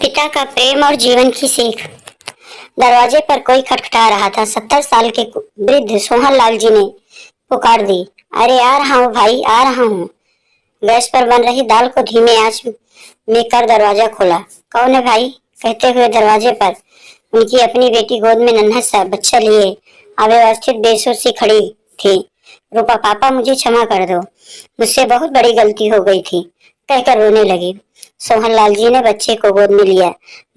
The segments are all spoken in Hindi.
पिता का प्रेम और जीवन की सीख। दरवाजे पर कोई खटखटा रहा था। 70 साल के वृद्ध सोहन लाल जी ने पुकार दी, अरे आ रहा हूँ भाई, आ रहा हूँ। गैस पर बन रही दाल को धीमे आंच में कर दरवाजा खोला। कौन है भाई? कहते हुए दरवाजे पर उनकी अपनी बेटी गोद में नन्हा सा बच्चा लिए अव्यवस्थित बेसोच सी खड़ी थी। रूपा, पापा मुझे क्षमा कर दो, मुझसे बहुत बड़ी गलती हो गई थी, कहकर रोने लगी। सोहन लाल जी ने बच्चे को गोद में लिया।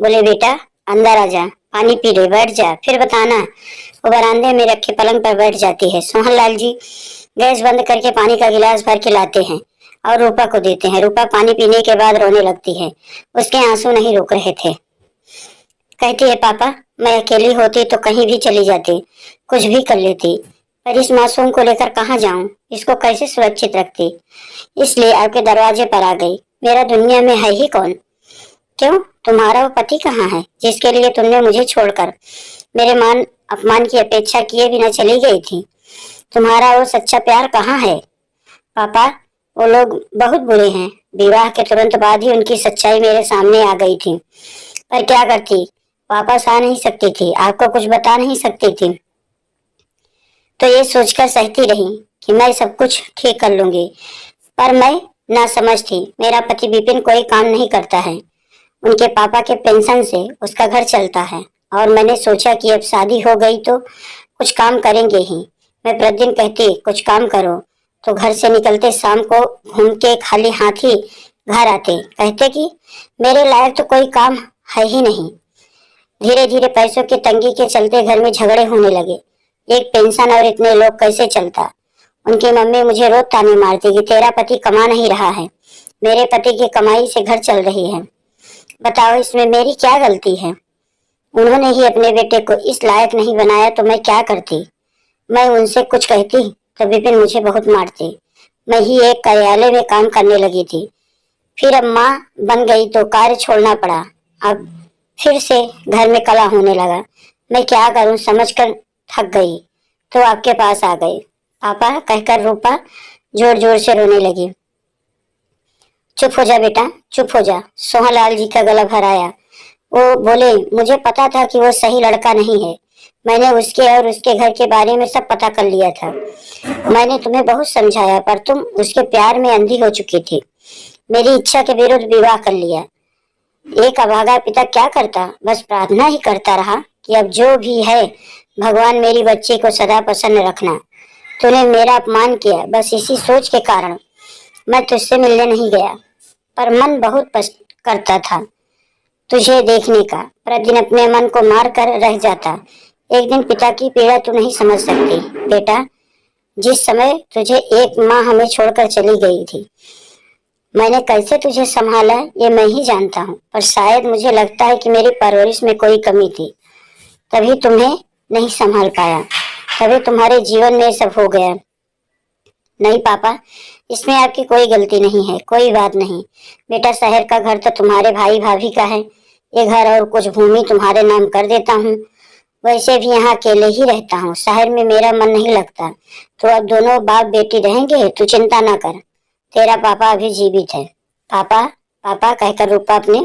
बोले, बेटा अंदर आ जा, पानी पी ले, बैठ जा, फिर बताना। वो बरामदे में रखे पलंग पर बैठ जाती है। सोहन लाल जी गैस बंद करके पानी का गिलास भर के लाते हैं और रूपा को देते हैं। रूपा पानी पीने के बाद रोने लगती है। उसके आंसू नहीं रुक रहे थे। कहती है, पापा मैं अकेली होती तो कहीं भी चली जाती, कुछ भी कर लेती, पर इस मासूम को लेकर कहाँ जाऊं, इसको कैसे सुरक्षित रखती, इसलिए आपके दरवाजे पर आ गई। मेरा दुनिया में है ही कौन? क्यों, तुम्हारा वो पति कहाँ है जिसके लिए तुमने मुझे छोड़कर मेरे मान अपमान की अपेक्षा किए बिना चली गई थी? तुम्हारा वो सच्चा प्यार कहाँ है? पापा वो लोग बहुत बुरे हैं। विवाह के तुरंत बाद ही उनकी सच्चाई मेरे सामने आ गई थी, पर क्या करती, वापस आ नहीं सकती थी, आपको कुछ बता नहीं सकती थी, तो ये सोचकर सहती रही कि मैं सब कुछ ठीक कर लूंगी। पर मैं ना समझ थी। मेरा पति विपिन कोई काम नहीं करता है, उनके पापा के पेंशन से उसका घर चलता है, और मैंने सोचा कि अब शादी हो गई तो कुछ काम करेंगे ही। मैं प्रतिदिन कहती कुछ काम करो, तो घर से निकलते शाम को घूम के खाली हाथ ही घर आते। कहते कि मेरे लायक तो कोई काम है ही नहीं। धीरे धीरे पैसों की तंगी के चलते घर में झगड़े होने लगे। एक पेंशन और इतने लोग कैसे चलता? उनकी मम्मी मुझे रोज ताने मारती कि तेरा पति कमा नहीं रहा है, मेरे पति की कमाई से घर चल रही है। बताओ इसमें मेरी क्या गलती है? उन्होंने ही अपने बेटे को इस लायक नहीं बनाया तो मैं क्या करती? मैं उनसे कुछ कहती तो विपिन मुझे बहुत मारते। मैं ही एक कार्यालय में काम करने लगी थी, फिर अब माँ बन गई तो कार्य छोड़ना पड़ा। अब फिर से घर में कला होने लगा। मैं क्या करूं समझकर थक गई, तो आपके पास आ गई। पापा कहकर रूपा जोर जोर से रोने लगी। चुप हो जा बेटा, चुप हो जा। सोहन लाल जी का गला भराया। वो बोले, मुझे पता था कि वो सही लड़का नहीं है। मैंने उसके और उसके घर के बारे में सब पता कर लिया था। मैंने तुम्हें बहुत समझाया, पर तुम उसके प्यार में अंधी हो चुकी थी। मेरी इच्छा के विरुद्ध विवाह कर लिया। एक अभागा पिता क्या करता, बस प्रार्थना ही करता रहा कि अब जो भी है भगवान मेरी बच्ची को सदा प्रसन्न रखना। तूने मेरा अपमान किया, बस इसी सोच के कारण मैं तुझसे मिलने नहीं गया, पर मन बहुत पसंद करता था तुझे देखने का। प्रतिदिन अपने मन को मार कर रह जाता। एक दिन पिता की पीड़ा तू नहीं समझ सकती बेटा। जिस समय तुझे एक माँ हमें छोड़कर चली गई थी, मैंने कैसे तुझे संभाला ये मैं ही जानता हूँ, पर शायद मुझे लगता है कि मेरी परवरिश में कोई कमी थी, तभी तुम्हें नहीं संभाल पाया, तभी तुम्हारे जीवन में सब हो गया। नहीं पापा, इसमें आपकी कोई गलती नहीं है, कोई बात नहीं। बेटा शहर का घर तो तुम्हारे भाई भाभी का है, ये घर और कुछ भूमि तुम्हारे नाम कर देता हूँ। वैसे भी यहाँ अकेले ही रहता हूँ, शहर में मेरा मन नहीं लगता, तो अब दोनों बाप बेटी रहेंगे, तू चिंता ना कर, तेरा पापा अभी जीवित है। पापा पापा कहकर रूपा अपने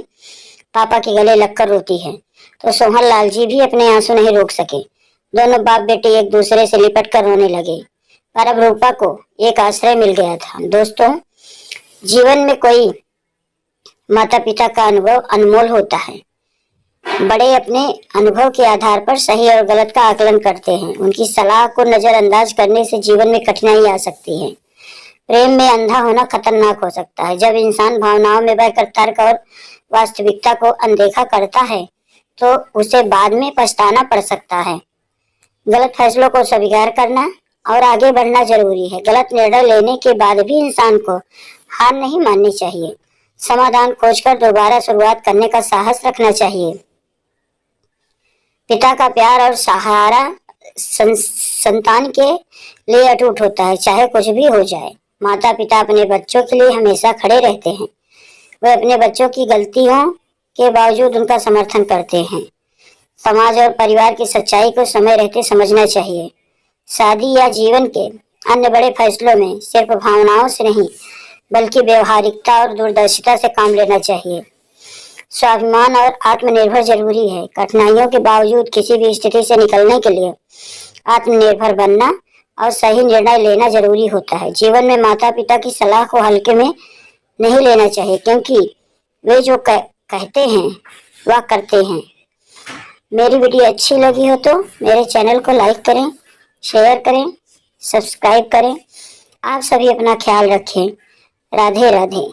पापा के गले लगकर रोती है, तो सोहन लाल जी भी अपने आंसू नहीं रोक सके। दोनों बाप बेटे एक दूसरे से लिपट कर रोने लगे। पर अब रूपा को एक आश्रय मिल गया था। दोस्तों, जीवन में कोई माता पिता का अनुभव अनमोल होता है। बड़े अपने अनुभव के आधार पर सही और गलत का आकलन करते हैं। उनकी सलाह को नजरअंदाज करने से जीवन में कठिनाई आ सकती है। प्रेम में अंधा होना खतरनाक हो सकता है। जब इंसान भावनाओं में बहकर तर्क और वास्तविकता को अनदेखा करता है, तो उसे बाद में पछताना पड़ सकता है। गलत फैसलों को स्वीकार करना और आगे बढ़ना जरूरी है। गलत निर्णय लेने के बाद भी इंसान को हार नहीं माननी चाहिए। समाधान खोजकर दोबारा शुरुआत करने का साहस रखना चाहिए। पिता का प्यार और सहारा संतान के लिए अटूट होता है, चाहे कुछ भी हो जाए। माता पिता अपने बच्चों के लिए हमेशा खड़े रहते हैं। वे अपने बच्चों की गलतियों के बावजूद उनका समर्थन करते हैं। समाज और परिवार की सच्चाई को समय रहते समझना चाहिए। शादी या जीवन के अन्य बड़े फैसलों में सिर्फ भावनाओं से नहीं, बल्कि व्यवहारिकता और दूरदर्शिता से काम लेना चाहिए। स्वाभिमान और आत्मनिर्भर जरूरी है। कठिनाइयों के बावजूद किसी भी स्थिति से निकलने के लिए आत्मनिर्भर बनना और सही निर्णय लेना जरूरी होता है। जीवन में माता पिता की सलाह को हल्के में नहीं लेना चाहिए, क्योंकि वे जो कहते हैं वह करते हैं। मेरी वीडियो अच्छी लगी हो तो मेरे चैनल को लाइक करें, शेयर करें, सब्सक्राइब करें। आप सभी अपना ख्याल रखें। राधे राधे।